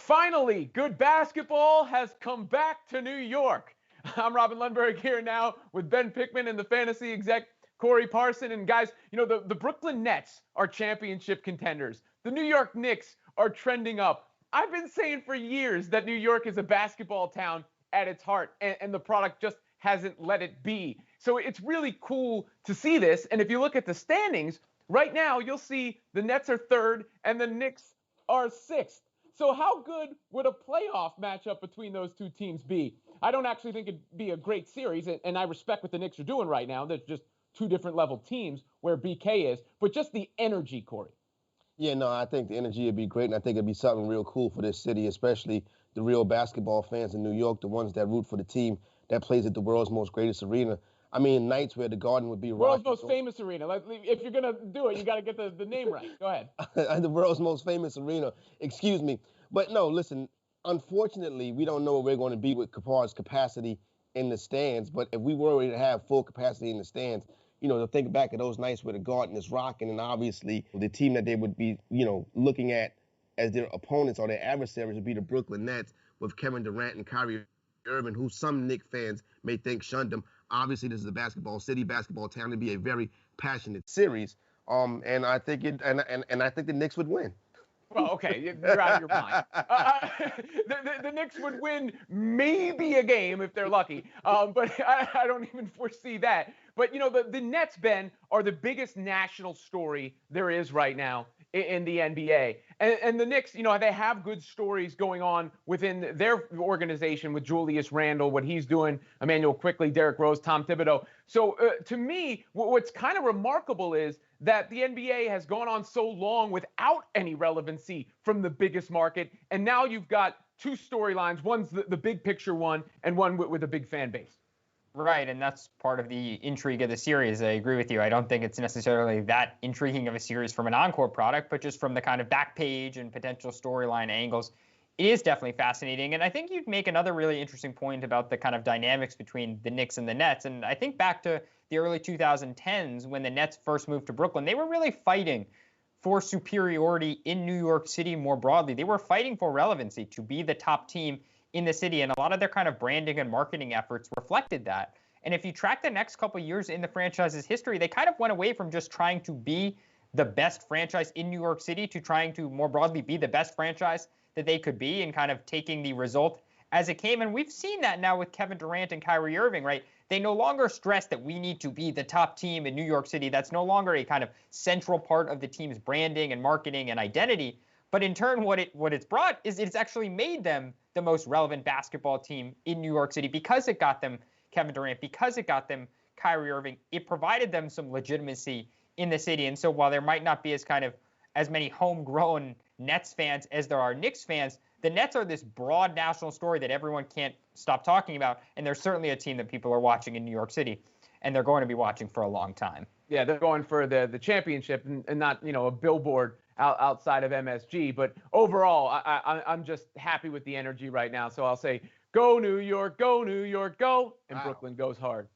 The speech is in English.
Finally, good basketball has come back to New York. I'm Robin Lundberg here now with Ben Pickman and the fantasy exec Corey Parson. And guys, the Brooklyn Nets are championship contenders. The New York Knicks are trending up. I've been saying for years that New York is a basketball town at its heart, and the product just hasn't let it be. So it's really cool to see this. And if you look at the standings, right now you'll see the Nets are third and the Knicks are sixth. So how good would a playoff matchup between those two teams be? I don't actually think it'd be a great series, and I respect what the Knicks are doing right now. There's just two different level teams where BK is, but just the energy, Corey. Yeah, no, I think the energy would be great, and I think it'd be something real cool for this city, especially the real basketball fans in New York, the ones that root for the team that plays at the world's most greatest arena. I mean, nights where the Garden would be world's most famous arena. If you're gonna do it, you got to get the name right. Go ahead. The world's most famous arena. Excuse me, but no, listen. Unfortunately, we don't know what we're going to be with Kapar's capacity in the stands. But if we were to have full capacity in the stands, to think back at those nights where the Garden is rocking, and obviously the team that they would be, looking at as their opponents or their adversaries would be the Brooklyn Nets with Kevin Durant and Kyrie Irving, who some Knicks fans may think shunned them. Obviously, this is a basketball city, basketball town. It'd be a very passionate series. And I think I think the Knicks would win. Well, okay, you're out of your mind. The Knicks would win maybe a game if they're lucky, but I don't even foresee that. But, the Nets, Ben, are the biggest national story there is right now in the NBA. And the Knicks, they have good stories going on within their organization with Julius Randle, what he's doing, Emmanuel Quickley, Derrick Rose, Tom Thibodeau. So to me, what's kind of remarkable is that the NBA has gone on so long without any relevancy from the biggest market. And now you've got two storylines. One's the big picture one, and one with a big fan base. Right, and that's part of the intrigue of the series. I agree with you. I don't think it's necessarily that intriguing of a series from an encore product, but just from the kind of back page and potential storyline angles, it is definitely fascinating. And I think you'd make another really interesting point about the kind of dynamics between the Knicks and the Nets. And I think back to the early 2010s when the Nets first moved to Brooklyn, they were really fighting for superiority in New York City more broadly. They were fighting for relevancy, to be the top team in the city, and a lot of their kind of branding and marketing efforts reflected that. And if you track the next couple of years in the franchise's history, they kind of went away from just trying to be the best franchise in New York City to trying to more broadly be the best franchise that they could be, and kind of taking the result as it came. And we've seen that now with Kevin Durant and Kyrie Irving, right? They no longer stress that we need to be the top team in New York City. That's no longer a kind of central part of the team's branding and marketing and identity. But in turn, what it's brought is it's actually made them the most relevant basketball team in New York City because it got them Kevin Durant, because it got them Kyrie Irving. It provided them some legitimacy in the city. And so while there might not be as many homegrown Nets fans as there are Knicks fans, the Nets are this broad national story that everyone can't stop talking about. And they're certainly a team that people are watching in New York City, and they're going to be watching for a long time. Yeah, they're going for the championship and not, a billboard outside of MSG. But overall, I'm just happy with the energy right now. So I'll say, go New York, go New York, go. And wow. Brooklyn goes hard.